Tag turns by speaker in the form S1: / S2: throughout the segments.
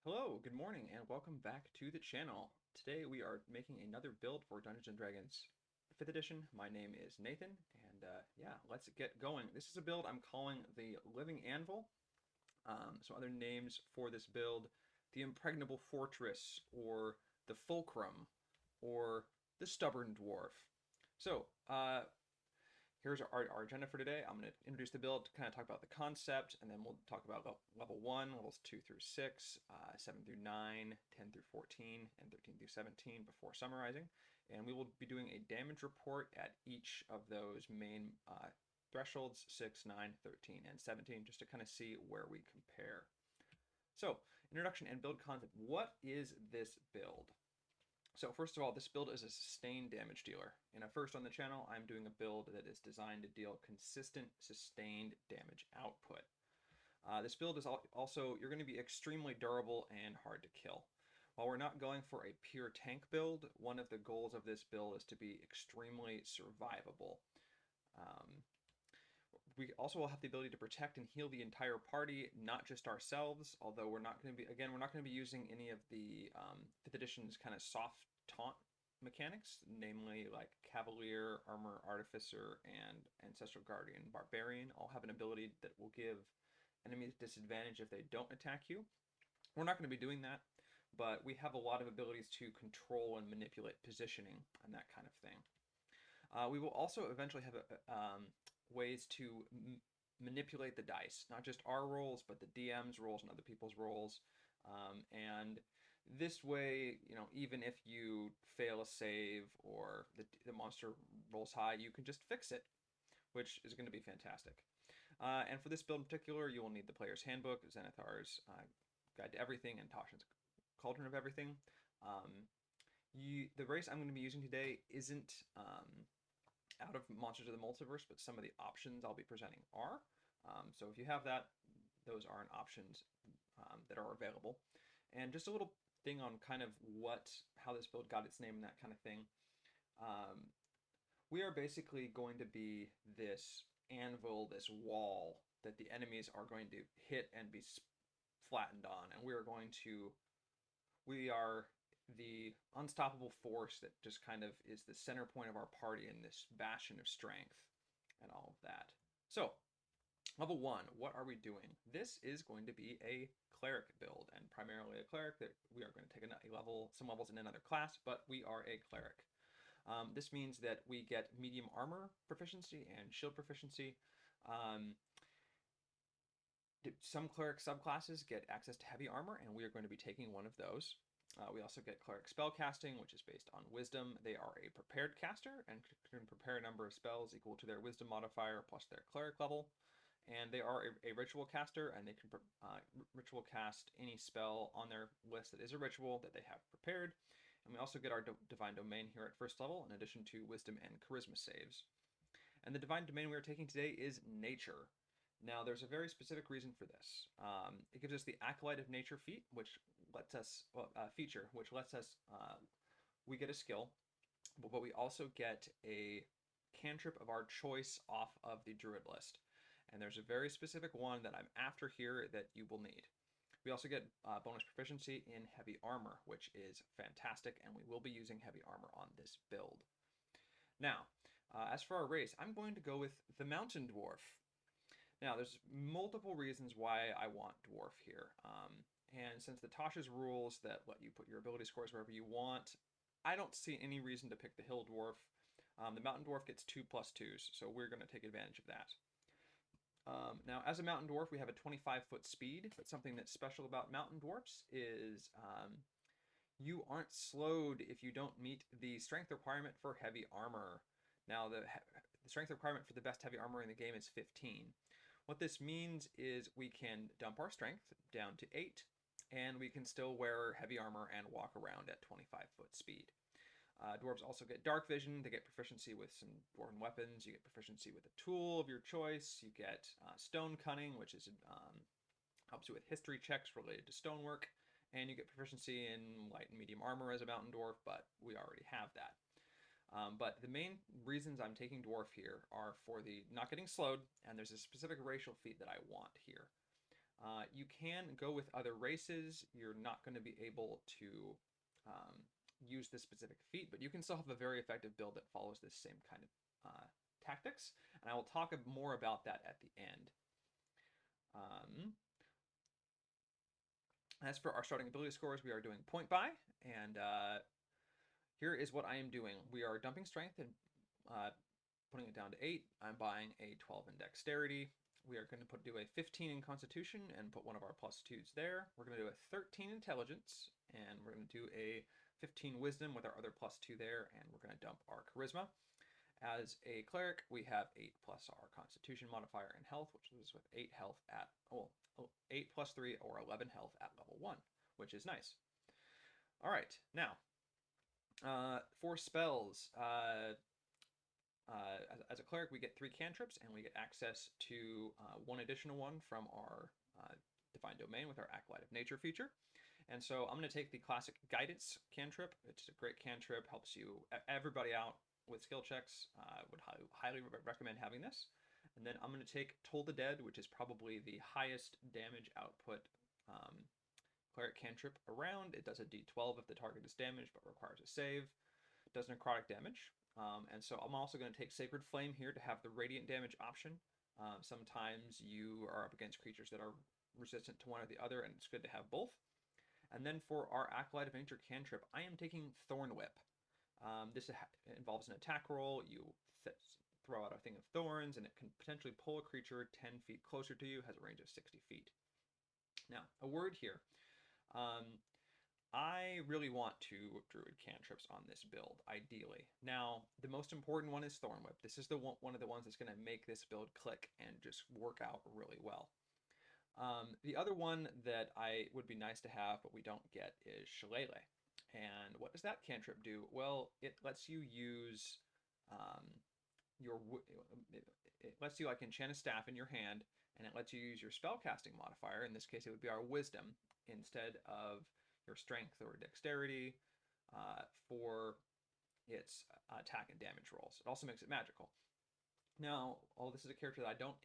S1: Hello, good morning, and welcome back to the channel. Today we are making another build for Dungeons & Dragons 5th edition. My name is Nathan, and yeah, let's get going. This is a build I'm calling the Living Anvil. Some other names for this build: the Impregnable Fortress, or the Fulcrum, or the Stubborn Dwarf. So, here's our agenda for today. I'm going to introduce the build, kind of talk about the concept, and then we'll talk about level 1, levels 2 through 6, 7 through 9, 10 through 14, and 13 through 17 before summarizing. And we will be doing a damage report at each of those main thresholds, 6, 9, 13, and 17, just to kind of see where we compare. So, introduction and build concept. What is this build? So first of all, this build is a sustained damage dealer. In a first on the channel, I'm doing a build that is designed to deal consistent, sustained damage output. This build is also, you're going to be extremely durable and hard to kill. While we're not going for a pure tank build, one of the goals of this build is to be extremely survivable. We also will have the ability to protect and heal the entire party, not just ourselves, although we're not going to be, again, we're not going to be using any of the 5th edition's kind of soft taunt mechanics, namely like Cavalier, Armor Artificer, and Ancestral Guardian Barbarian all have an ability that will give enemies disadvantage if they don't attack you. We're not going to be doing that, but we have a lot of abilities to control and manipulate positioning and that kind of thing. We will also eventually have ways to manipulate the dice, not just our rolls, but the DM's rolls and other people's rolls. And this way, even if you fail a save or the monster rolls high, you can just fix it, which is going to be fantastic. And for this build in particular, you will need the player's handbook, Zenithar's Guide to Everything, and Tashin's Cauldron of Everything. The race I'm going to be using today isn't out of Monsters of the Multiverse, but some of the options I'll be presenting are. So if you have that, those aren't options that are available. And just a little thing on kind of how this build got its name and that kind of thing. We are basically going to be this anvil, this wall that the enemies are going to hit and be flattened on, and we are the unstoppable force that just kind of is the center point of our party in this bastion of strength and all of that. So, level 1, what are we doing? This is going to be a cleric build, and primarily a cleric that we are going to take some levels in another class, but we are a cleric. This means that we get medium armor proficiency and shield proficiency. Some cleric subclasses get access to heavy armor, and we are going to be taking one of those. We also get cleric spellcasting, which is based on wisdom. They are a prepared caster and can prepare a number of spells equal to their wisdom modifier plus their cleric level. And they are a ritual caster, and they can ritual cast any spell on their list that is a ritual that they have prepared. And we also get our divine domain here at first level, in addition to wisdom and charisma saves. And the divine domain we are taking today is nature. Now, there's a very specific reason for this. It gives us the Acolyte of Nature feat, which lets us feature, which lets us we get a skill, but we also get a cantrip of our choice off of the Druid list. And there's a very specific one that I'm after here that you will need. We also get bonus proficiency in heavy armor, which is fantastic, and we will be using heavy armor on this build. Now, as for our race, I'm going to go with the Mountain Dwarf. Now, there's multiple reasons why I want Dwarf here. And since the Tasha's rules that let you put your ability scores wherever you want, I don't see any reason to pick the Hill Dwarf. The Mountain Dwarf gets 2+2s, so we're going to take advantage of that. Now, as a Mountain Dwarf, we have a 25-foot speed, but something that's special about Mountain Dwarfs is you aren't slowed if you don't meet the strength requirement for heavy armor. Now, the strength requirement for the best heavy armor in the game is 15. What this means is we can dump our strength down to 8, and we can still wear heavy armor and walk around at 25-foot speed. Dwarves also get dark vision. They get proficiency with some dwarven weapons. You get proficiency with a tool of your choice. You get stone cunning, which is helps you with history checks related to stonework. And you get proficiency in light and medium armor as a mountain dwarf, but we already have that. But the main reasons I'm taking dwarf here are for the not getting slowed, and there's a specific racial feat that I want here. You can go with other races. You're not going to be able to use this specific feat, but you can still have a very effective build that follows this same kind of tactics, and I will talk more about that at the end. As for our starting ability scores, we are doing point buy, and here is what I am doing. We are dumping strength and putting it down to 8. I'm buying a 12 in dexterity. We are going to do a 15 in constitution and put one of our +2s there. We're going to do a 13 intelligence, and we're going to do a 15 wisdom with our other +2 there, and we're going to dump our charisma. As a cleric, we have 8 plus our constitution modifier and health, which is with 8 health at 8 plus 3 or 11 health at level 1, which is nice. All right, now for spells, as a cleric, we get 3 cantrips, and we get access to one additional one from our Divine Domain with our Acolyte of Nature feature. And so I'm going to take the classic Guidance cantrip. It's a great cantrip, helps you everybody out with skill checks. I would highly recommend having this. And then I'm going to take Toll the Dead, which is probably the highest damage output cleric cantrip around. It does a d12 if the target is damaged, but requires a save. It does necrotic damage. And so I'm also going to take Sacred Flame here to have the radiant damage option. Sometimes you are up against creatures that are resistant to one or the other, and it's good to have both. And then for our Acolyte of Nature cantrip, I am taking Thorn Whip. This involves an attack roll. You throw out a thing of thorns, and it can potentially pull a creature 10 feet closer to you, has a range of 60 feet. Now, a word here. I really want 2 druid cantrips on this build, ideally. Now, the most important one is Thorn Whip. This is one of the ones that's going to make this build click and just work out really well. The other one that would be nice to have, but we don't get, is Shillelagh. And what does that cantrip do? Well, it lets you use it lets you like enchant a staff in your hand, and it lets you use your spellcasting modifier. In this case, it would be our wisdom instead of your strength or dexterity for its attack and damage rolls. It also makes it magical. Now, this is a character that I don't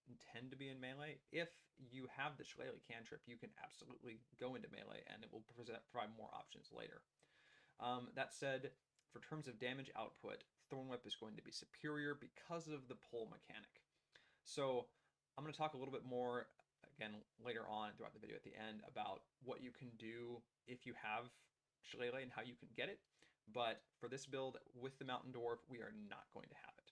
S1: intend to be in melee. If you have the Shillelagh cantrip, you can absolutely go into melee, and it will provide more options later. That said, for terms of damage output, Thorn Whip is going to be superior because of the pull mechanic. So I'm going to talk a little bit more, again, later on throughout the video at the end about what you can do if you have Shillelagh and how you can get it. But for this build with the Mountain Dwarf, we are not going to have it.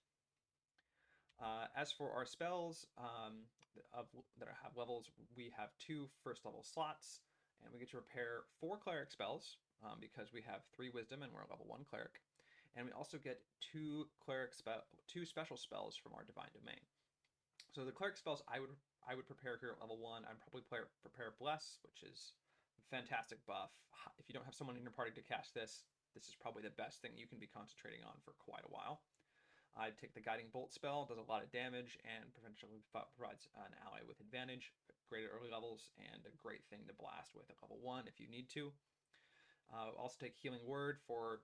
S1: As for our spells that have levels, we have 2 first level slots, and we get to repair 4 cleric spells because we have 3 wisdom and we're a level 1 cleric. And we also get 2 special spells from our Divine Domain. So the cleric spells I would prepare here at level 1. I'd probably prepare Bless, which is a fantastic buff. If you don't have someone in your party to cast this, this is probably the best thing you can be concentrating on for quite a while. I'd take the Guiding Bolt spell, does a lot of damage, and potentially provides an ally with advantage, great at early levels, and a great thing to blast with at level 1 if you need to. Also take Healing Word for,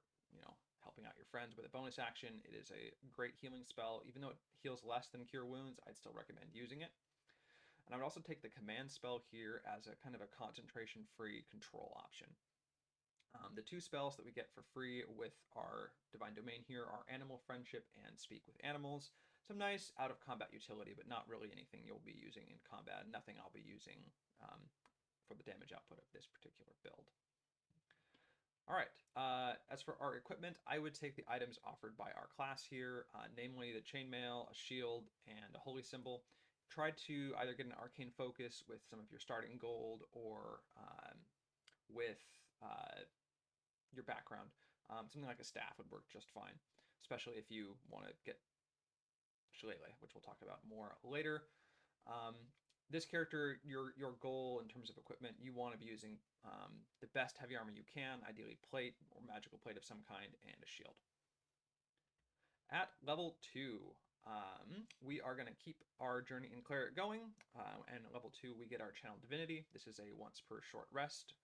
S1: helping out your friends with a bonus action. It is a great healing spell. Even though it heals less than Cure Wounds, I'd still recommend using it. And I would also take the Command spell here as a kind of a concentration-free control option. The 2 spells that we get for free with our Divine Domain here are Animal Friendship and Speak with Animals. Some nice out-of-combat utility, but not really anything you'll be using in combat. Nothing I'll be using for the damage output of this particular build. All right, as for our equipment, I would take the items offered by our class here, namely the chainmail, a shield, and a holy symbol. Try to either get an arcane focus with some of your starting gold or with your background. Something like a staff would work just fine, especially if you want to get Shillelagh, which we'll talk about more later. This character, your goal in terms of equipment, you want to be using the best heavy armor you can, ideally plate or magical plate of some kind, and a shield. At level 2, we are going to keep our journey in Cleric going, and at level 2 we get our Channel Divinity. This is a once per short rest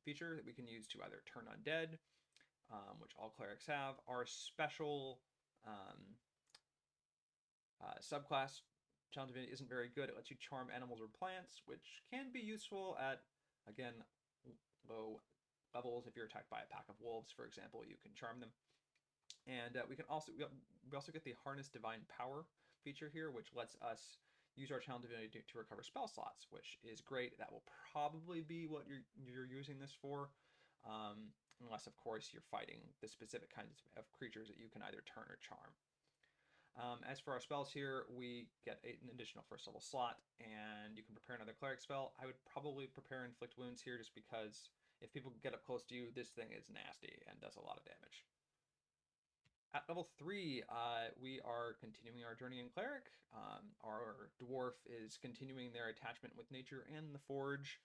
S1: feature that we can use to either turn undead, which all clerics have. Our special subclass Challenge Divinity isn't very good. It lets you charm animals or plants, which can be useful at, again, low levels. If you're attacked by a pack of wolves, for example, you can charm them. And we also get the Harness Divine Power feature here, which lets us use our Challenge Divinity to recover spell slots, which is great. That will probably be what you're using this for, unless of course you're fighting the specific kinds of creatures that you can either turn or charm. As for our spells here, we get an additional first level slot, and you can prepare another cleric spell. I would probably prepare Inflict Wounds here just because if people get up close to you, this thing is nasty and does a lot of damage. At level 3, we are continuing our journey in Cleric. Our dwarf is continuing their attachment with nature and the forge,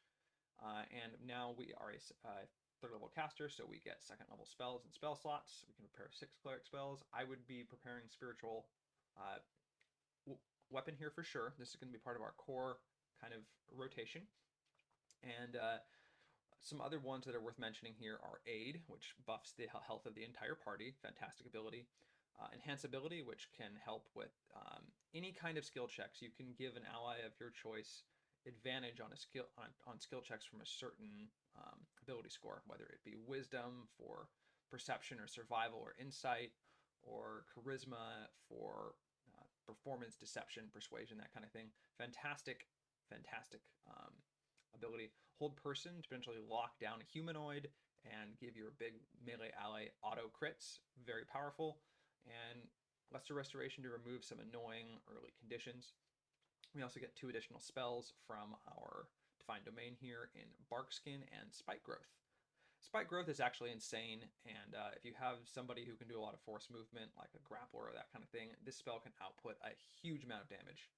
S1: and now we are a third level caster, so we get second level spells and spell slots. We can prepare 6 cleric spells. I would be preparing spiritual weapon here for sure. This is going to be part of our core kind of rotation. And some other ones that are worth mentioning here are Aid, which buffs the health of the entire party. Fantastic ability. Enhance ability, which can help with any kind of skill checks. You can give an ally of your choice advantage on skill checks from a certain ability score, whether it be wisdom for perception or survival or insight, or charisma for performance, deception, persuasion, that kind of thing. Fantastic ability. Hold person to potentially lock down a humanoid and give your big melee ally auto crits. Very powerful. And Lesser Restoration to remove some annoying early conditions. We also get 2 additional spells from our Defined Domain here in Barkskin and Spike Growth. Spike Growth is actually insane, and if you have somebody who can do a lot of force movement, like a grappler or that kind of thing, this spell can output a huge amount of damage.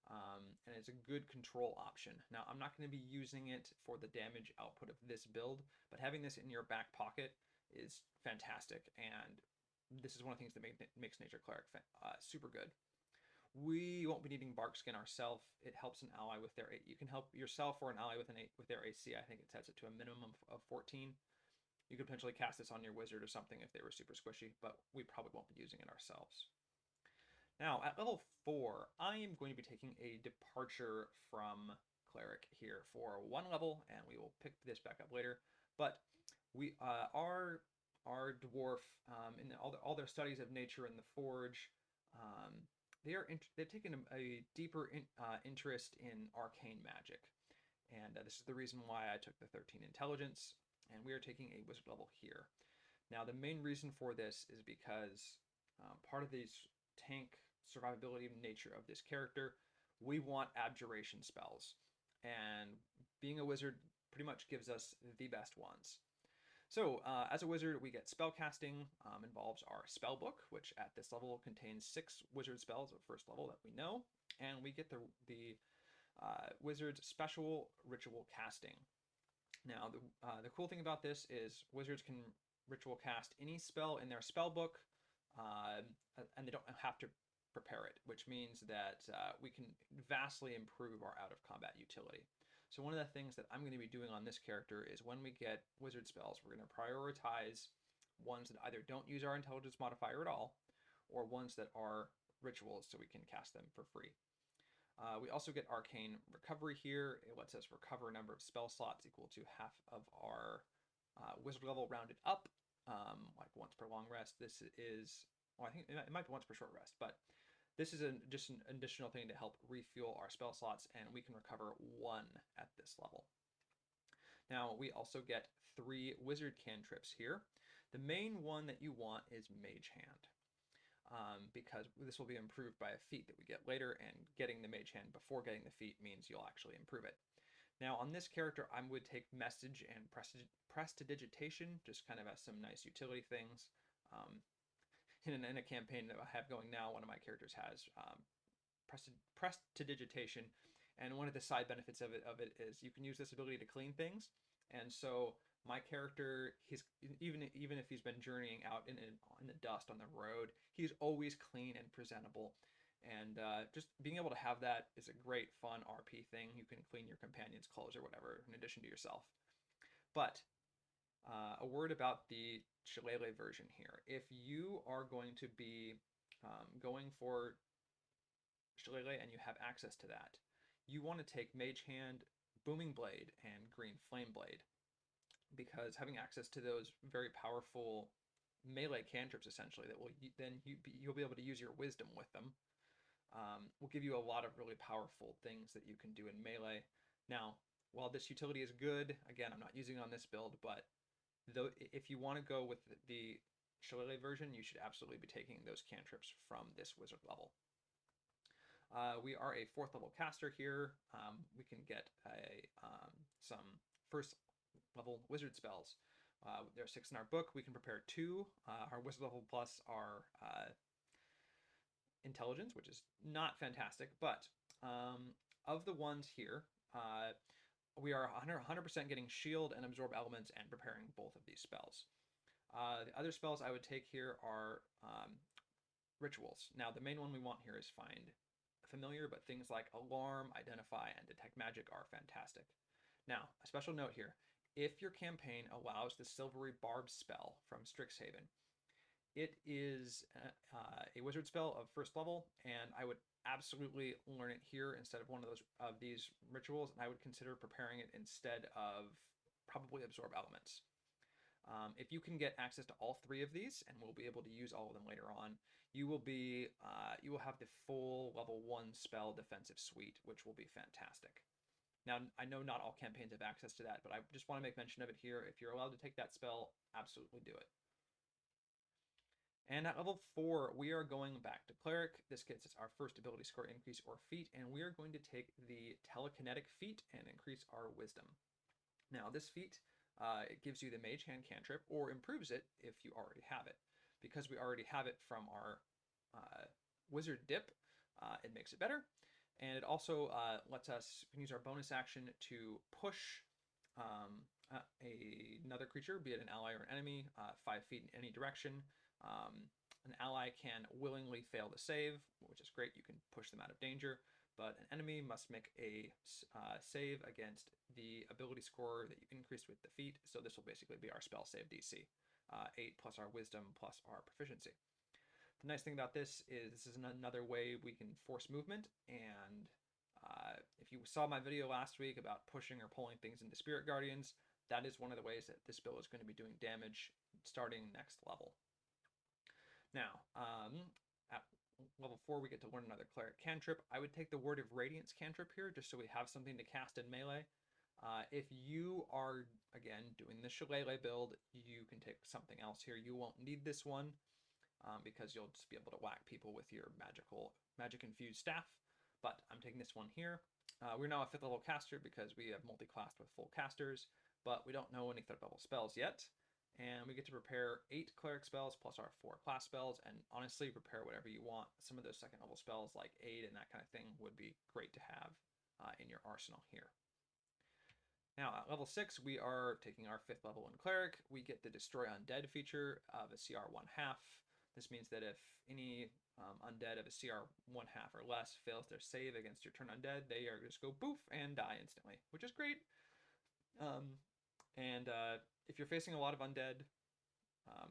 S1: And it's a good control option. Now, I'm not going to be using it for the damage output of this build, but having this in your back pocket is fantastic, and this is one of the things that makes Nature Cleric super good. We won't be needing Barkskin ourselves. It helps an ally with their... You can help yourself or an ally with their AC. I think it sets it to a minimum of 14. You could potentially cast this on your wizard or something if they were super squishy, but we probably won't be using it ourselves. Now, at level 4, I am going to be taking a departure from Cleric here for 1 level, and we will pick this back up later. But we our dwarf, in all their studies of nature in the forge, they've taken a deeper interest in arcane magic, and this is the reason why I took the 13 intelligence, and we are taking a wizard level here. Now, the main reason for this is because part of these tank survivability nature of this character, we want abjuration spells, and being a wizard pretty much gives us the best ones. So as a wizard, we get spellcasting, involves our spell book, which at this level contains 6 wizard spells at first level that we know, and we get the wizard's special ritual casting. Now, the cool thing about this is wizards can ritual cast any spell in their spell book, and they don't have to prepare it, which means that we can vastly improve our out-of-combat utility. So one of the things that I'm going to be doing on this character is when we get wizard spells, we're going to prioritize ones that either don't use our intelligence modifier at all, or ones that are rituals so we can cast them for free. We also get arcane recovery here. It lets us recover a number of spell slots equal to half of our wizard level rounded up, like once per long rest. This is, well, I think it might be once per short rest, but this is just an additional thing to help refuel our spell slots, and we can recover 1 at this level. Now, we also get 3 wizard cantrips here. The main one that you want is Mage Hand, because this will be improved by a feat that we get later, and getting the Mage Hand before getting the feat means you'll actually improve it. Now, on this character, I would take Message and Prestidigitation, just kind of as some nice utility things. In a campaign that I have going now, one of my characters has Prestidigitation, and one of the side benefits of it is you can use this ability to clean things. And so my character, even if he's been journeying out in the dust on the road, he's always clean and presentable. And just being able to have that is a great, fun RP thing. You can clean your companion's clothes or whatever in addition to yourself. But a word about the Shillelagh version here. If you are going to be going for Shillelagh and you have access to that, you want to take Mage Hand, Booming Blade, and Green Flame Blade, because having access to those very powerful melee cantrips essentially that will you'll be able to use your wisdom with them, will give you a lot of really powerful things that you can do in melee. Now, while this utility is good, again, I'm not using it on this build, but though if you want to go with the Shillelagh version, you should absolutely be taking those cantrips from this wizard level. We are a 4th level caster here. We can get some first level wizard spells. There are 6 in our book. We can prepare 2. Our wizard level plus our intelligence, which is not fantastic, but of the ones here, we are 100% getting shield and absorb elements and preparing both of these spells. The other spells I would take here are rituals. Now, the main one we want here is find familiar, but things like alarm, identify, and detect magic are fantastic. Now, a special note here. If your campaign allows the Silvery Barb spell from Strixhaven, it is a wizard spell of 1st level, and I would absolutely learn it here instead of one of these rituals, and I would consider preparing it instead of probably absorb elements. If you can get access to all 3 of these, and we'll be able to use all of them later on, you will have the full level 1 spell defensive suite, which will be fantastic. Now, I know not all campaigns have access to that, but I just want to make mention of it here. If you're allowed to take that spell, absolutely do it. And at level 4, we are going back to Cleric. This gets us our first ability score increase or feat, and we are going to take the Telekinetic feat and increase our wisdom. Now, this feat, it gives you the Mage Hand cantrip, or improves it if you already have it. Because we already have it from our wizard dip, it makes it better. And it also lets us use our bonus action to push another creature, be it an ally or an enemy, 5 feet in any direction. An ally can willingly fail to save, which is great. You can push them out of danger. But an enemy must make a save against the ability score that you increased with the feat. So this will basically be our spell save DC. 8 plus our wisdom plus our proficiency. The nice thing about this is another way we can force movement, and if you saw my video last week about pushing or pulling things into Spirit Guardians, that is one of the ways that this spell is going to be doing damage starting next level. Now, at level 4, we get to learn another Cleric cantrip. I would take the Word of Radiance cantrip here, just so we have something to cast in melee. If you are, again, doing the Shillelagh build, you can take something else here. You won't need this one, because you'll just be able to whack people with your magic-infused staff, but I'm taking this one here. We're now a 5th level caster because we have multi-classed with full casters, but we don't know any 3rd level spells yet, and we get to prepare 8 Cleric spells plus our 4 class spells, and honestly, prepare whatever you want. Some of those 2nd level spells like Aid and that kind of thing would be great to have in your arsenal here. Now, at level 6, we are taking our 5th level in Cleric. We get the Destroy Undead feature of a CR 1/2. This means that if any undead of a CR 1/2 or less fails their save against your turn undead, they are just go poof and die instantly, which is great. If you're facing a lot of undead,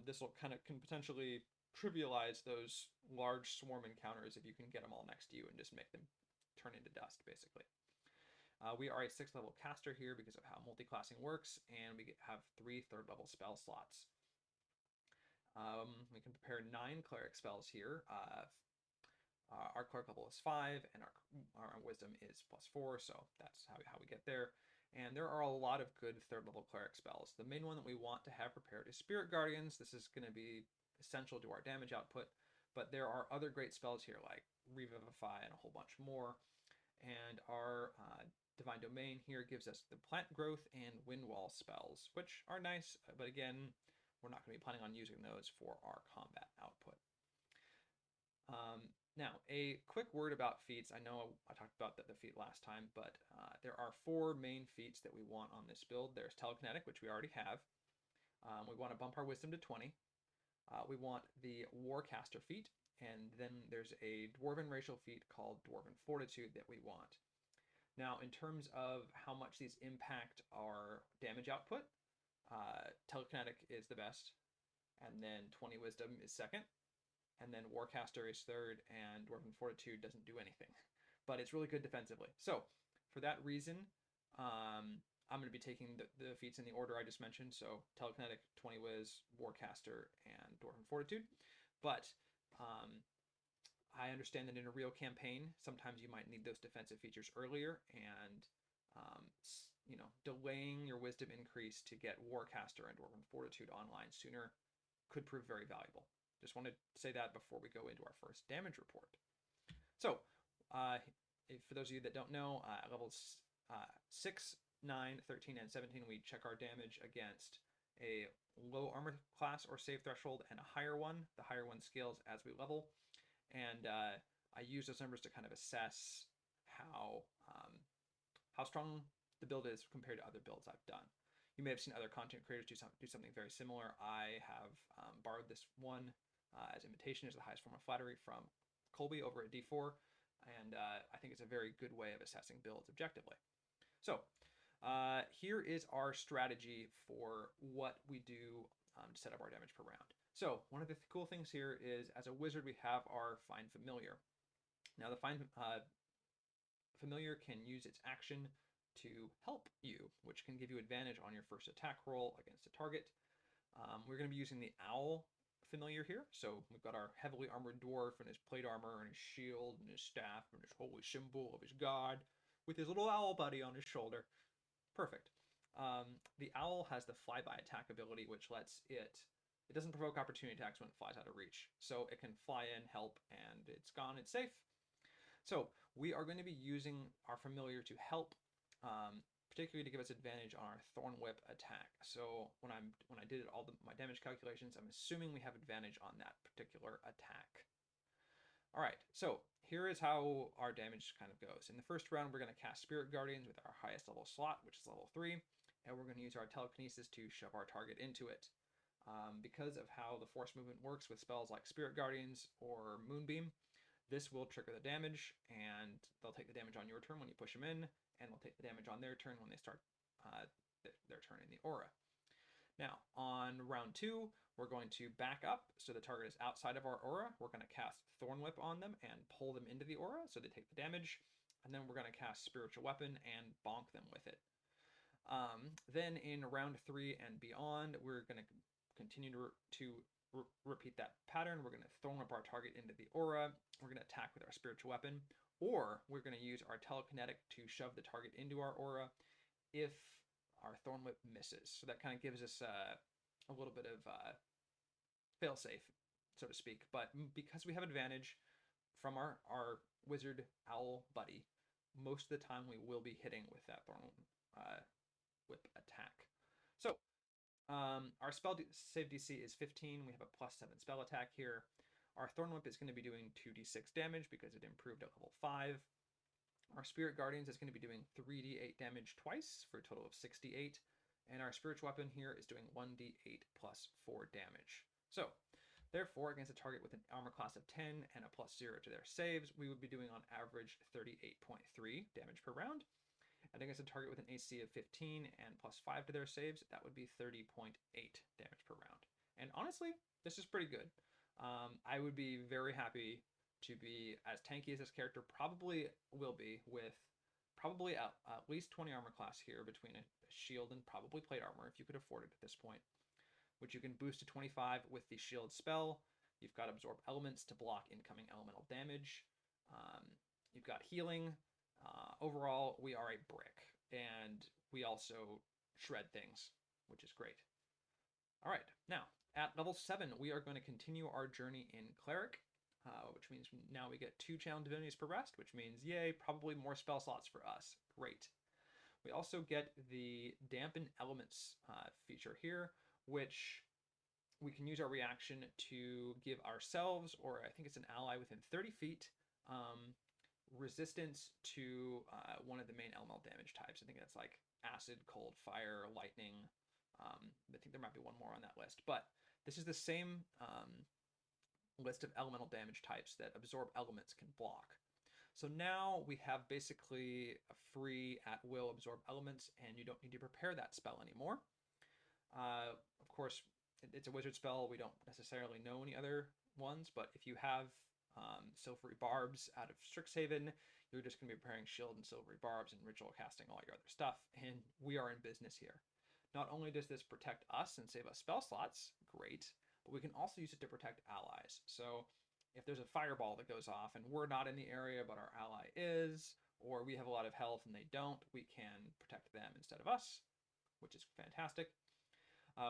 S1: this will can potentially trivialize those large swarm encounters if you can get them all next to you and just make them turn into dust, basically. We are a 6th level caster here because of how multiclassing works, and we have 3 3rd level spell slots. We can prepare 9 Cleric spells here. Our Cleric level is 5, and our wisdom is +4, so that's how we get there. And there are a lot of good 3rd level Cleric spells. The main one that we want to have prepared is Spirit Guardians. This is going to be essential to our damage output, but there are other great spells here like Revivify and a whole bunch more. And our Divine Domain here gives us the Plant Growth and Wind Wall spells, which are nice, but again, we're not going to be planning on using those for our combat output. Now, a quick word about feats. I know I talked about the feat last time, but there are 4 main feats that we want on this build. There's Telekinetic, which we already have. We want to bump our Wisdom to 20. We want the Warcaster feat, and then there's a Dwarven racial feat called Dwarven Fortitude that we want. Now, in terms of how much these impact our damage output, Telekinetic is the best, and then 20 Wisdom is second. and then Warcaster is third, and Dwarven Fortitude doesn't do anything. But it's really good defensively. So for that reason, I'm going to be taking the feats in the order I just mentioned. So Telekinetic, 20 Wiz, Warcaster, and Dwarven Fortitude. But I understand that in a real campaign, sometimes you might need those defensive features earlier, and delaying your Wisdom increase to get Warcaster and Dwarven Fortitude online sooner could prove very valuable. Just want to say that before we go into our first damage report. So, for those of you that don't know, levels 6, 9, 13, and 17, we check our damage against a low armor class or save threshold and a higher one. The higher one scales as we level. And I use those numbers to kind of assess how strong the build is compared to other builds I've done. You may have seen other content creators do something very similar. I have borrowed this one as imitation as the highest form of flattery from Colby over at D4, and I think it's a very good way of assessing builds objectively. So here is our strategy for what we do to set up our damage per round. So one of the cool things here is, as a wizard, we have our Find Familiar. Now the Find Familiar can use its action to help you, which can give you advantage on your first attack roll against a target. We're going to be using the Owl Familiar here. So we've got our heavily armored dwarf and his plate armor and his shield and his staff and his holy symbol of his god with his little owl buddy on his shoulder. Perfect. The owl has the flyby attack ability, which lets it doesn't provoke opportunity attacks when it flies out of reach. So it can fly in, help, and it's gone, it's safe. So we are going to be using our familiar to help, particularly to give us advantage on our Thorn Whip attack. So when I did my damage calculations, I'm assuming we have advantage on that particular attack. All right, so here is how our damage kind of goes. In the first round, we're going to cast Spirit Guardians with our highest level slot, which is level 3, and we're going to use our telekinesis to shove our target into it. Because of how the force movement works with spells like Spirit Guardians or Moonbeam, this will trigger the damage, and they'll take the damage on your turn when you push them in, and they'll take the damage on their turn when they start their turn in the aura. Now, on round 2, we're going to back up so the target is outside of our aura. We're going to cast Thorn Whip on them and pull them into the aura so they take the damage, and then we're going to cast Spiritual Weapon and bonk them with it. Then in round 3 and beyond, we're going to continue to repeat that pattern. We're going to Thorn Whip our target into the aura. We're going to attack with our Spiritual Weapon, or we're going to use our telekinetic to shove the target into our aura if our Thorn Whip misses. So that kind of gives us a little bit of fail-safe, so to speak. But because we have advantage from our wizard owl buddy, most of the time we will be hitting with that Thorn Whip attack. So our spell save DC is 15. We have a +7 spell attack here. Our Thorn Whip is going to be doing 2d6 damage because it improved at level 5. Our Spirit Guardians is going to be doing 3d8 damage twice for a total of 68. And our Spiritual Weapon here is doing 1d8 plus 4 damage. So, therefore, against a target with an armor class of 10 and a +0 to their saves, we would be doing on average 38.3 damage per round. And against a target with an AC of 15 and +5 to their saves, that would be 30.8 damage per round. And honestly, this is pretty good. I would be very happy to be as tanky as this character probably will be, with probably at least 20 armor class here between a shield and probably plate armor if you could afford it at this point, which you can boost to 25 with the shield spell. You've got Absorb Elements to block incoming elemental damage. You've got healing. Overall, we are a brick, and we also shred things, which is great. All right, now, at level 7, we are going to continue our journey in Cleric, which means now we get 2 challenge divinities per rest, which means, yay, probably more spell slots for us. Great. We also get the Dampen Elements feature here, which we can use our reaction to give ourselves, or I think it's an ally within 30 feet, resistance to one of the main elemental damage types. I think that's like acid, cold, fire, lightning. I think there might be one more on that list, but this is the same list of elemental damage types that Absorb Elements can block. So now we have basically a free at-will Absorb Elements, and you don't need to prepare that spell anymore. Of course, it's a wizard spell. We don't necessarily know any other ones, but if you have silvery barbs out of Strixhaven, you're just going to be preparing shield and silvery barbs and ritual casting all your other stuff, and we are in business here. Not only does this protect us and save us spell slots, great, but we can also use it to protect allies. So if there's a fireball that goes off and we're not in the area but our ally is, or we have a lot of health and they don't, we can protect them instead of us, which is fantastic.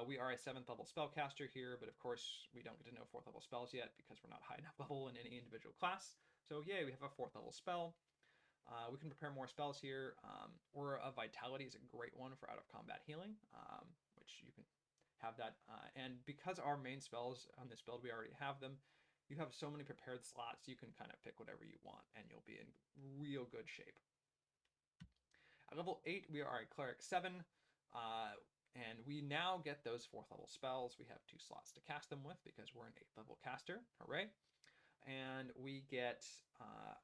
S1: We are a 7th level spellcaster here, but of course we don't get to know 4th level spells yet because we're not high enough level in any individual class. So yay, we have a 4th level spell. We can prepare more spells here. Aura of Vitality is a great one for out of combat healing, which you can have that. And because our main spells on this build, we already have them, you have so many prepared slots, you can kind of pick whatever you want and you'll be in real good shape. At level 8, we are a Cleric 7. And we now get those 4th level spells. We have 2 slots to cast them with because we're an 8th level caster. Hooray. And we get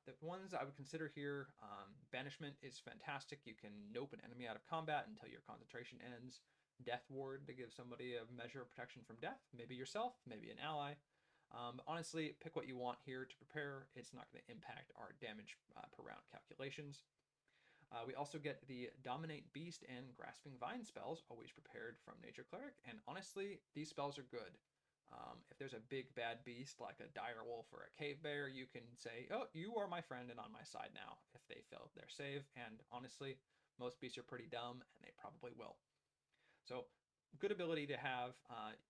S1: the ones I would consider here. Banishment is fantastic. You can nope an enemy out of combat until your concentration ends. Death Ward to give somebody a measure of protection from death. Maybe yourself, maybe an ally. Honestly, pick what you want here to prepare. It's not going to impact our damage per round calculations. We also get the Dominate Beast and Grasping Vine spells, always prepared from Nature Cleric, and honestly, these spells are good. If there's a big bad beast like a dire wolf or a cave bear, you can say, oh, you are my friend and on my side now, if they failed their save, and honestly, most beasts are pretty dumb, and they probably will. So, good ability to have,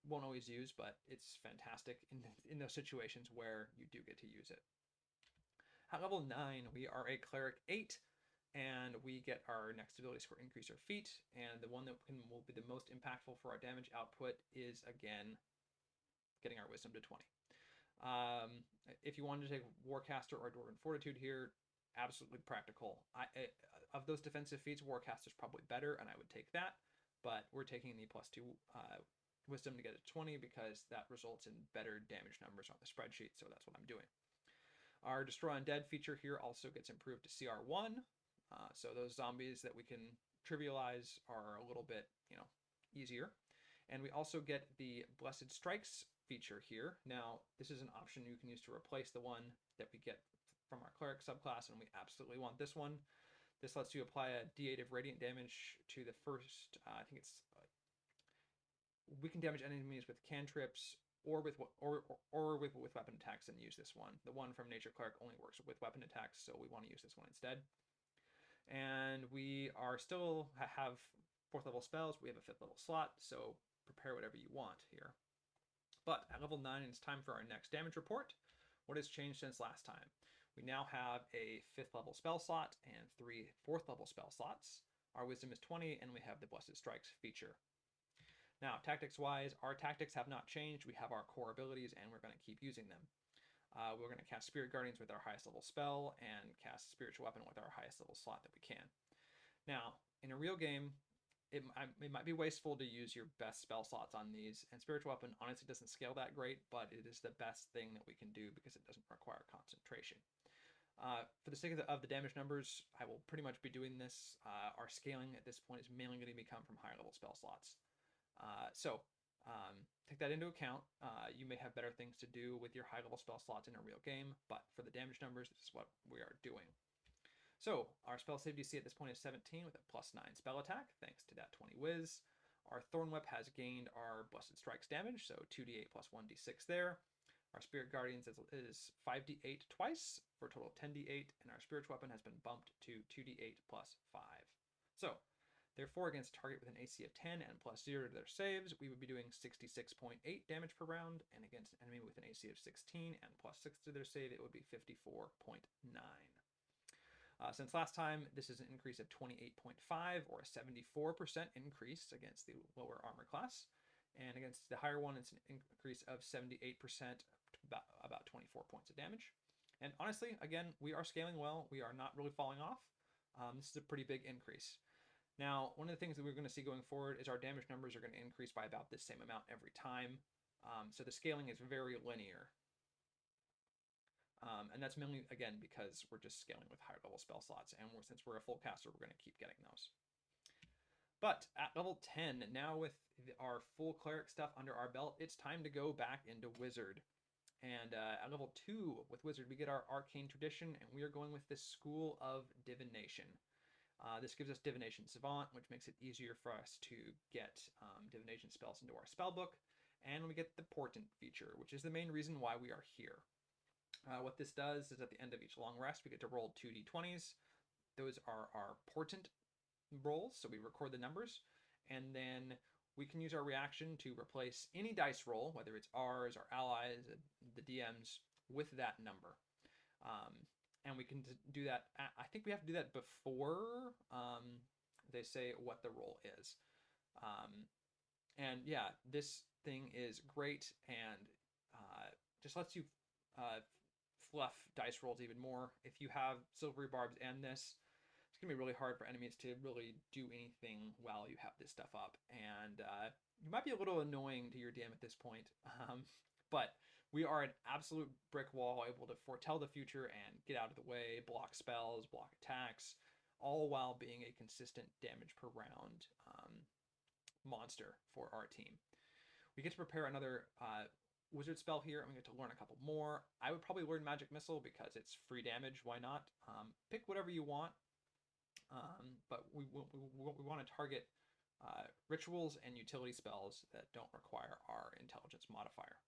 S1: won't always use, but it's fantastic in those situations where you do get to use it. At level 9, we are a Cleric 8, and we get our next ability score increase our feat, and the one that will be the most impactful for our damage output is, again, getting our wisdom to 20. If you wanted to take Warcaster or Dwarven Fortitude here, absolutely practical. Of those defensive feats, Warcaster is probably better, and I would take that, but we're taking the +2 wisdom to get it to 20 because that results in better damage numbers on the spreadsheet, so that's what I'm doing. Our Destroy Undead feature here also gets improved to CR1, so those zombies that we can trivialize are a little bit, easier. And we also get the Blessed Strikes feature here. Now, this is an option you can use to replace the one that we get from our Cleric subclass, and we absolutely want this one. This lets you apply a D8 of radiant damage to the first, I think it's, we can damage enemies with cantrips or with weapon attacks and use this one. The one from Nature Cleric only works with weapon attacks, so we want to use this one instead. And we are still have 4th level spells. We have a 5th level slot, so prepare whatever you want here. But at level 9, it's time for our next damage report. What has changed since last time? We now have a 5th level spell slot and 3 4th level spell slots. Our wisdom is 20, and we have the Blessed Strikes feature. Now, tactics-wise, our tactics have not changed. We have our core abilities, and we're going to keep using them. We're going to cast Spirit Guardians with our highest level spell and cast Spiritual Weapon with our highest level slot that we can. Now, in a real game, it might be wasteful to use your best spell slots on these, and Spiritual Weapon honestly doesn't scale that great, but it is the best thing that we can do because it doesn't require concentration. For the sake of the damage numbers, I will pretty much be doing this. Our scaling at this point is mainly going to become from higher level spell slots. Take that into account. You may have better things to do with your high-level spell slots in a real game, but for the damage numbers, this is what we are doing. So, our spell save DC at this point is 17 with a +9 spell attack, thanks to that 20 whiz. Our Thorn Whip has gained our Blessed Strikes damage, so 2d8 + 1d6 there. Our Spirit Guardians is 5d8 twice, for a total of 10d8, and our Spiritual Weapon has been bumped to 2d8 + 5. So, therefore, against a target with an AC of 10 and +0 to their saves, we would be doing 66.8 damage per round, and against an enemy with an AC of 16 and +6 to their save, it would be 54.9. Since last time, this is an increase of 28.5, or a 74% increase against the lower armor class, and against the higher one, it's an increase of 78%, about 24 points of damage. And honestly, again, we are scaling well. We are not really falling off. This is a pretty big increase. Now, one of the things that we're going to see going forward is our damage numbers are going to increase by about the same amount every time. So the scaling is very linear. And that's mainly, again, because we're just scaling with higher level spell slots. And since we're a full caster, we're going to keep getting those. But at level 10, now with our full Cleric stuff under our belt, it's time to go back into Wizard. And at level 2 with Wizard, we get our Arcane Tradition, and we are going with this School of Divination. This gives us Divination Savant, which makes it easier for us to get divination spells into our spellbook. And we get the Portent feature, which is the main reason why we are here. What this does is at the end of each long rest, we get to roll 2d20s. Those are our Portent rolls, so we record the numbers. And then we can use our reaction to replace any dice roll, whether it's ours, our allies, the DM's, with that number. And we can do that. I think we have to do that before they say what the roll is. And yeah, this thing is great and just lets you fluff dice rolls even more. If you have Silvery Barbs and this, it's going to be really hard for enemies to really do anything while you have this stuff up. And you might be a little annoying to your DM at this point. But we are an absolute brick wall, able to foretell the future and get out of the way, block spells, block attacks, all while being a consistent damage per round monster for our team. We get to prepare another wizard spell here, and we get to learn a couple more. I would probably learn Magic Missile because it's free damage. Why not? Pick whatever you want, but we want to target rituals and utility spells that don't require our intelligence modifier.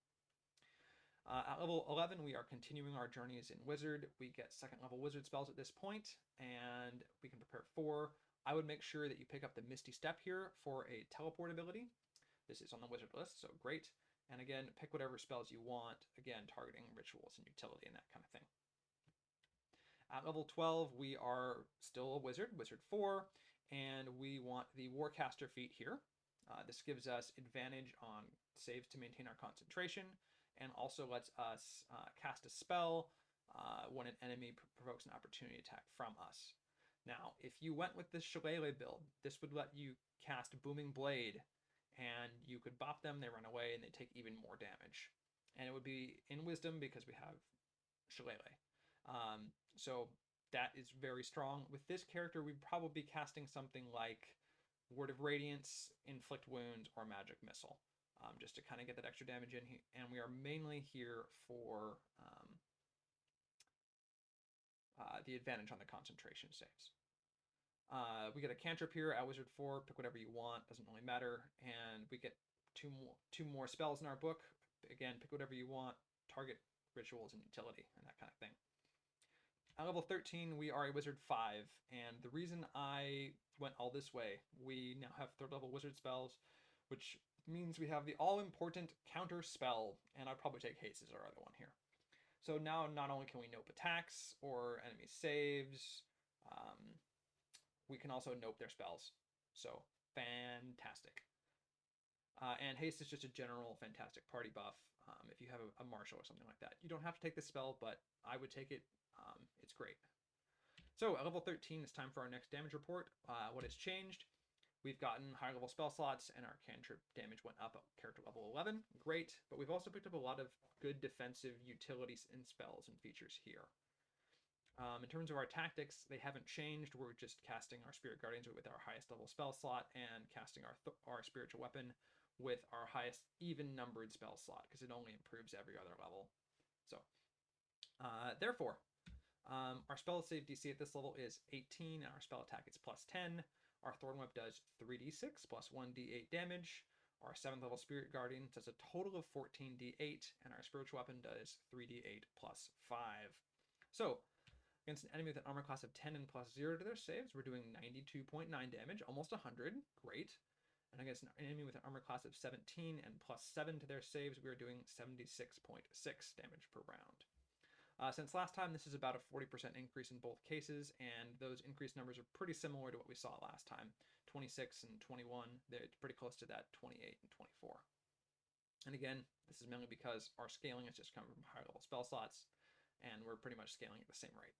S1: At level 11, we are continuing our journeys in Wizard. We get second level Wizard spells at this point, and we can prepare 4. I would make sure that you pick up the Misty Step here for a teleport ability. This is on the Wizard list, so great. And again, pick whatever spells you want, again, targeting rituals and utility and that kind of thing. At level 12, we are still a Wizard, Wizard 4, and we want the Warcaster feat here. This gives us advantage on saves to maintain our concentration, and also lets us cast a spell when an enemy provokes an opportunity attack from us. Now, if you went with this Shillelagh build, this would let you cast Booming Blade, and you could bop them, they run away, and they take even more damage. And it would be in Wisdom because we have Shillelagh. So that is very strong. With this character, we'd probably be casting something like Word of Radiance, Inflict Wounds, or Magic Missile. Just to kind of get that extra damage in, and we are mainly here for the advantage on the concentration saves. We get a cantrip here at Wizard 4, pick whatever you want, doesn't really matter, and we get two more spells in our book. Again, pick whatever you want, target rituals and utility, and that kind of thing. At level 13, we are a Wizard 5, and the reason I went all this way, we now have 3rd level Wizard spells, which means we have the all-important counter spell, and I'd probably take Haste as our other one here. So now not only can we nope attacks or enemy saves, we can also nope their spells. So fantastic. And Haste is just a general fantastic party buff if you have a marshal or something like that. You don't have to take this spell, but I would take it. It's great. So at level 13, it's time for our next damage report. What has changed? We've gotten higher level spell slots, and our cantrip damage went up at character level 11. Great, but we've also picked up a lot of good defensive utilities and spells and features here. In terms of our tactics, they haven't changed. We're just casting our Spirit Guardians with our highest level spell slot and casting our spiritual weapon with our highest even numbered spell slot because it only improves every other level. So, therefore, our spell save DC at this level is 18, and our spell attack is plus 10. Our Thorn Whip does 3d6 plus 1d8 damage. Our 7th level Spirit Guardian does a total of 14d8, and our Spiritual Weapon does 3d8 plus 5. So, against an enemy with an armor class of 10 and plus 0 to their saves, we're doing 92.9 damage, almost 100. Great. And against an enemy with an armor class of 17 and plus 7 to their saves, we are doing 76.6 damage per round. Since last time, this is about a 40% increase in both cases, and those increased numbers are pretty similar to what we saw last time. 26 and 21, they're pretty close to that 28 and 24. And again, this is mainly because our scaling has just come from higher level spell slots, and we're pretty much scaling at the same rate.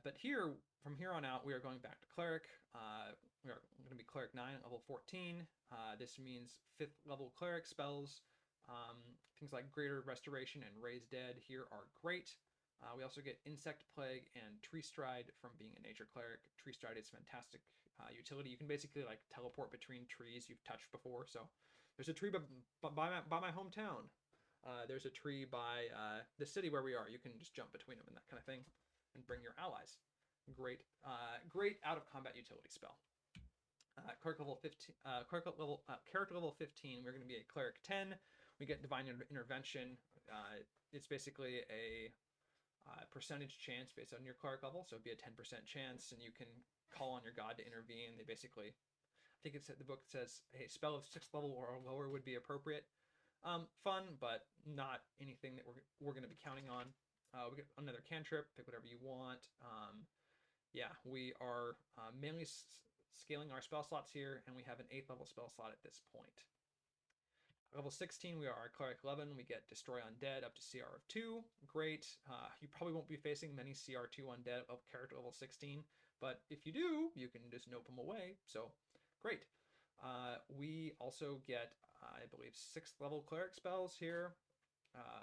S1: But here, from here on out, we are going back to Cleric. We are going to be Cleric 9 at level 14. This means 5th level Cleric spells. Things like Greater Restoration and Raise Dead here are great. We also get Insect Plague and Tree Stride from being a Nature Cleric. Tree Stride is fantastic utility. You can basically like teleport between trees you've touched before. So there's a tree by my hometown. There's a tree by the city where we are. You can just jump between them and that kind of thing, and bring your allies. Great, great out of combat utility spell. Cleric level 15. Character level 15. We're going to be a cleric 10. We get divine intervention. It's basically a percentage chance based on your cleric level, so it'd be a 10% chance, and you can call on your god to intervene. They basically, I think it's the book says, hey, spell of 6th level or lower would be appropriate. Fun, but not anything that we're going to be counting on. We get another cantrip, pick whatever you want. Yeah, we are mainly scaling our spell slots here, and we have an 8th level spell slot at this point. Level 16, we are Cleric 11. We get Destroy Undead up to CR of 2. Great. You probably won't be facing many CR2 Undead of character level 16, but if you do, you can just nope them away. So, great. We also get, I believe, 6th level Cleric spells here.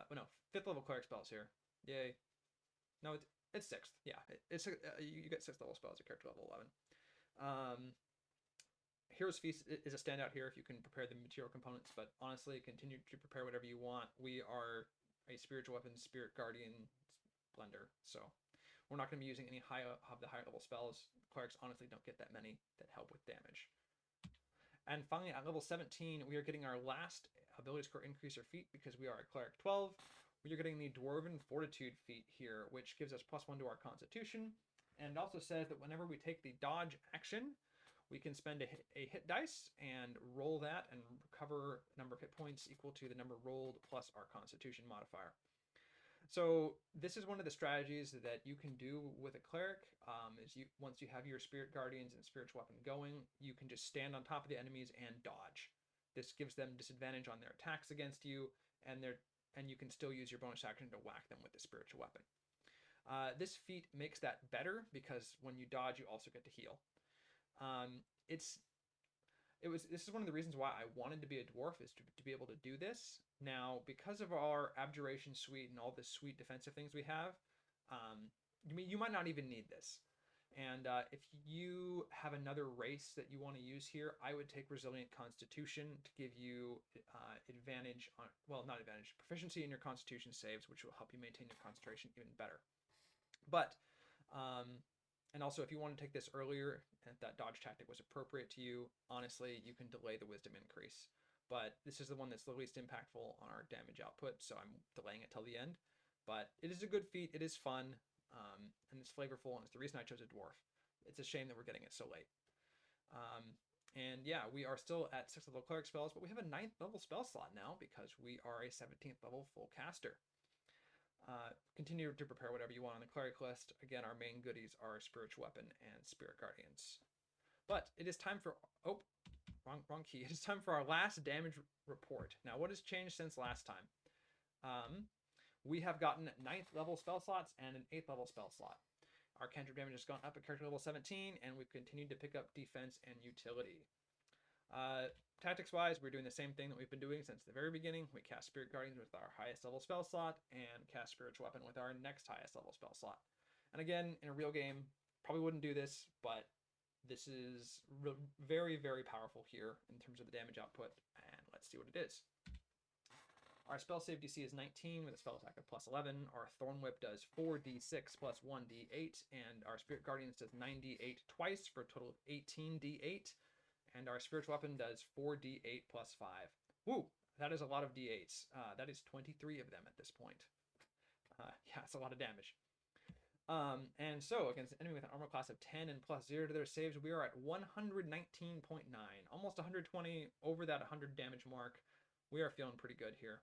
S1: No, 5th level Cleric spells here. Yay. No, it's 6th. Yeah, you get 6th level spells at character level 11. Hero's Feast is a standout here if you can prepare the material components, but honestly, continue to prepare whatever you want. We are a spiritual weapon, spirit guardian blender, so we're not going to be using any of the higher level spells. Clerics honestly don't get that many that help with damage. And finally, at level 17, we are getting our last ability score increaser feat because we are a Cleric 12. We are getting the Dwarven Fortitude feat here, which gives us +1 to our Constitution, and it also says that whenever we take the dodge action, we can spend a hit dice and roll that and recover a number of hit points equal to the number rolled plus our Constitution modifier. So this is one of the strategies that you can do with a cleric. Once you have your spirit guardians and spiritual weapon going, you can just stand on top of the enemies and dodge. This gives them disadvantage on their attacks against you, and you can still use your bonus action to whack them with the spiritual weapon. This feat makes that better because when you dodge, you also get to heal. This is one of the reasons why I wanted to be a dwarf, is to be able to do this. Now, because of our abjuration suite and all the sweet defensive things we have, you might not even need this. And if you have another race that you want to use here, I would take Resilient Constitution to give you advantage on, well, not advantage, proficiency in your Constitution saves, which will help you maintain your concentration even better. But and also, if you want to take this earlier, and if that dodge tactic was appropriate to you, honestly, you can delay the wisdom increase. But this is the one that's the least impactful on our damage output, so I'm delaying it till the end. But it is a good feat, it is fun, and it's flavorful, and it's the reason I chose a dwarf. It's a shame that we're getting it so late. And yeah, we are still at 6th level cleric spells, but we have a 9th level spell slot now because we are a 17th level full caster. Continue to prepare whatever you want on the cleric list. Again, our main goodies are spiritual weapon and spirit guardians. But it is time for, oh, wrong key. It is time for our last damage report. Now, what has changed since last time? We have gotten 9th level spell slots and an 8th level spell slot. Our cantrip damage has gone up at character level 17, and we've continued to pick up defense and utility. Tactics-wise, we're doing the same thing that we've been doing since the very beginning. We cast Spirit Guardians with our highest level spell slot, and cast Spiritual Weapon with our next highest level spell slot. And again, in a real game, probably wouldn't do this, but this is very, very powerful here in terms of the damage output, and let's see what it is. Our spell save DC is 19 with a spell attack of +11. Our Thorn Whip does 4d6 plus 1d8, and our Spirit Guardians does 9d8 twice for a total of 18d8. And our spiritual weapon does 4d8 plus 5. Woo! That is a lot of d8s. That is 23 of them at this point. Yeah, it's a lot of damage. And so, against an enemy with an armor class of 10 and +0 to their saves, we are at 119.9. Almost 120, over that 100 damage mark. We are feeling pretty good here.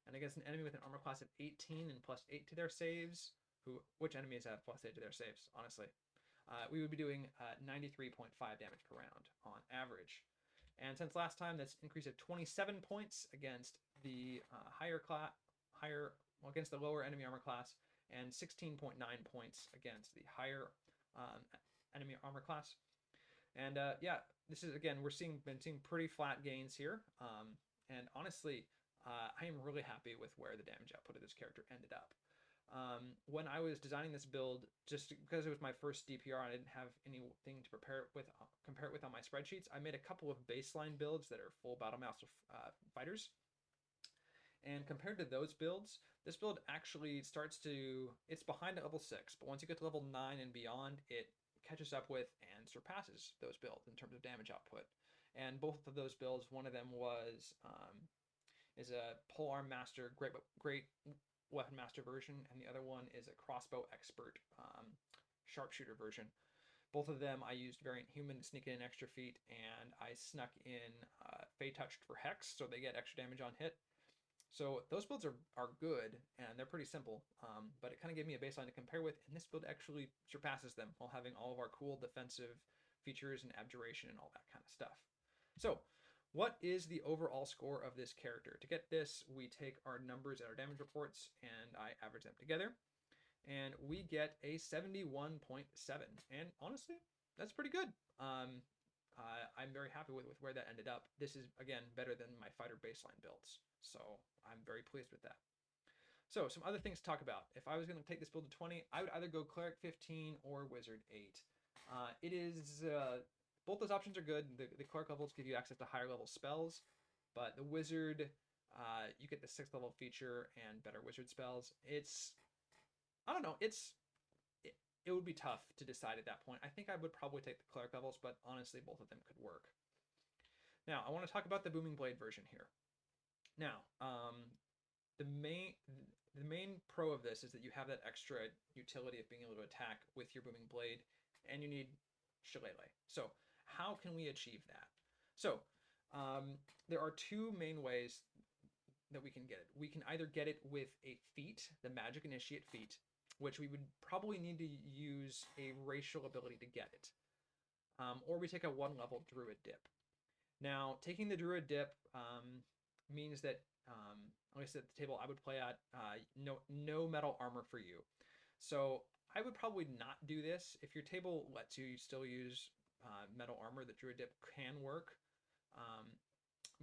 S1: And against an enemy with an armor class of 18 and +8 to their saves, which enemies have +8 to their saves, honestly? We would be doing 93.5 damage per round on average. And since last time, that's an increase of 27 points against the against the lower enemy armor class, and 16.9 points against the higher enemy armor class. And yeah, this is, again, been seeing pretty flat gains here. And honestly, I am really happy with where the damage output of this character ended up. When I was designing this build, just because it was my first DPR and I didn't have anything to compare it with on my spreadsheets, I made a couple of baseline builds that are full battle master fighters. And compared to those builds, this build actually it's behind at level 6, but once you get to level 9 and beyond, it catches up with and surpasses those builds in terms of damage output. And both of those builds, one of them is a polearm master, great weapon master version, and the other one is a crossbow expert sharpshooter version. Both of them I used Variant Human to sneak in an extra feat, and I snuck in Fey Touched for Hex, so they get extra damage on hit. So those builds are good, and they're pretty simple, but it kind of gave me a baseline to compare with, and this build actually surpasses them while having all of our cool defensive features and abjuration and all that kind of stuff. So what is the overall score of this character? To get this, we take our numbers and our damage reports, and I average them together, and we get a 71.7, and honestly, that's pretty good. I'm very happy with where that ended up. This is, again, better than my fighter baseline builds, so I'm very pleased with that. So some other things to talk about. If I was going to take this build to 20, I would either go Cleric 15 or Wizard 8. It is both those options are good. The Cleric levels give you access to higher level spells, but the Wizard, you get the 6th level feature and better Wizard spells. I don't know, it would be tough to decide at that point. I think I would probably take the Cleric levels, but honestly, both of them could work. Now, I want to talk about the Booming Blade version here. Now, the main pro of this is that you have that extra utility of being able to attack with your Booming Blade, and you need Shillelagh. So how can we achieve that? So there are two main ways that we can get it. We can either get it with a feat, the Magic Initiate feat, which we would probably need to use a racial ability to get it. Or we take a 1-level Druid dip. Now, taking the Druid dip means that, like I said at the table, I would play at no metal armor for you. So I would probably not do this. If your table lets you still use metal armor, the Druid dip can work.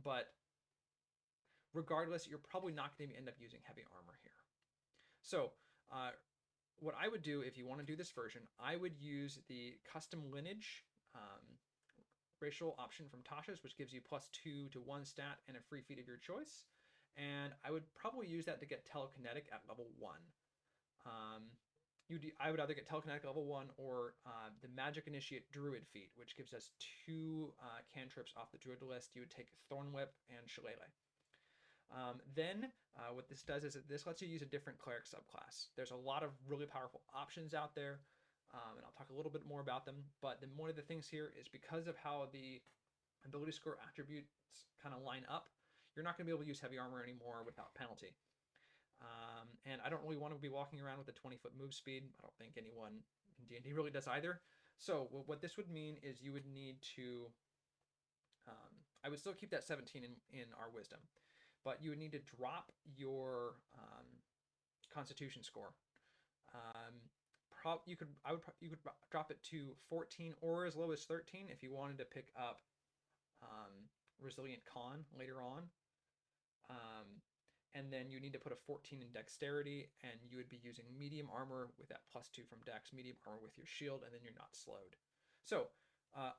S1: But regardless, you're probably not going to end up using heavy armor here. So what I would do if you want to do this version, I would use the custom lineage racial option from Tasha's, which gives you +2 to 1 stat and a free feat of your choice. And I would probably use that to get telekinetic at level 1. I would either get telekinetic level 1 or the Magic Initiate Druid feat, which gives us 2 cantrips off the Druid list. You would take Thorn Whip and Shillelagh. Then what this does is this lets you use a different Cleric subclass. There's a lot of really powerful options out there, and I'll talk a little bit more about them. But one of the things here is because of how the ability score attributes kind of line up, you're not going to be able to use heavy armor anymore without penalty. And I don't really want to be walking around with a 20-foot move speed. I don't think anyone in D&D really does either. So what this would mean is you would need to... I would still keep that 17 in our wisdom, but you would need to drop your Constitution score. You could drop it to 14 or as low as 13 if you wanted to pick up Resilient Con later on. And then you need to put a 14 in Dexterity, and you would be using medium armor with that +2 from Dex, medium armor with your shield, and then you're not slowed. So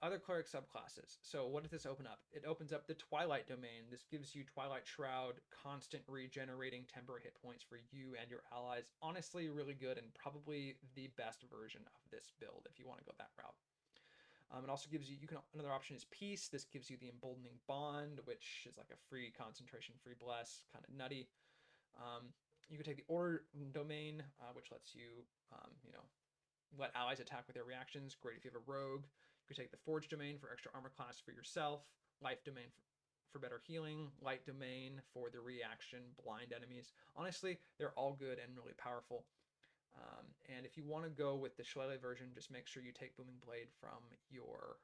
S1: other Cleric subclasses. So what does this open up? It opens up the Twilight Domain. This gives you Twilight Shroud, constant regenerating temporary hit points for you and your allies. Honestly, really good and probably the best version of this build if you want to go that route. It also gives you, another option is Peace. This gives you the Emboldening Bond, which is like a free concentration, free bless, kind of nutty. You could take the Order Domain, which lets you, let allies attack with their reactions. Great if you have a rogue. You could take the Forge Domain for extra armor class for yourself. Life Domain for better healing. Light Domain for the reaction, blind enemies. Honestly, they're all good and really powerful. And if you want to go with the Shillelagh version, just make sure you take Booming Blade from your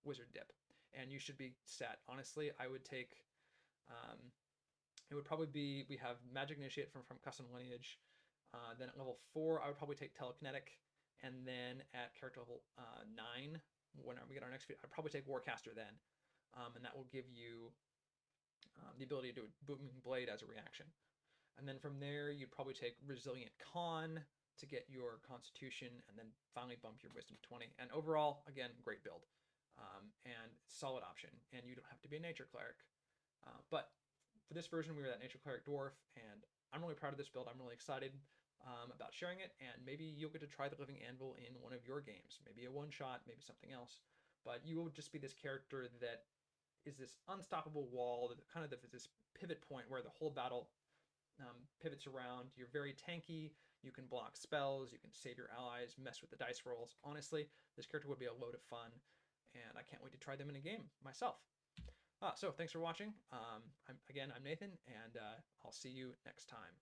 S1: Wizard dip, and you should be set. Honestly, I would take, it would probably be, we have Magic Initiate from Custom Lineage. Then at level 4, I would probably take Telekinetic, and then at character level 9, when we get our next feat, I'd probably take Warcaster then, and that will give you the ability to do Booming Blade as a reaction. And then from there, you'd probably take Resilient Con to get your Constitution, and then finally bump your Wisdom to 20. And overall, again, great build. And solid option. And you don't have to be a Nature Cleric. But For this version, we were that Nature Cleric Dwarf, and I'm really proud of this build. I'm really excited about sharing it, and maybe you'll get to try the Living Anvil in one of your games. Maybe a one-shot, maybe something else. But you will just be this character that is this unstoppable wall, kind of this pivot point where the whole battle pivots around. You're very tanky. You can block spells. You can save your allies, mess with the dice rolls. Honestly, this character would be a load of fun, and I can't wait to try them in a game myself. So thanks for watching. I'm Nathan, and I'll see you next time.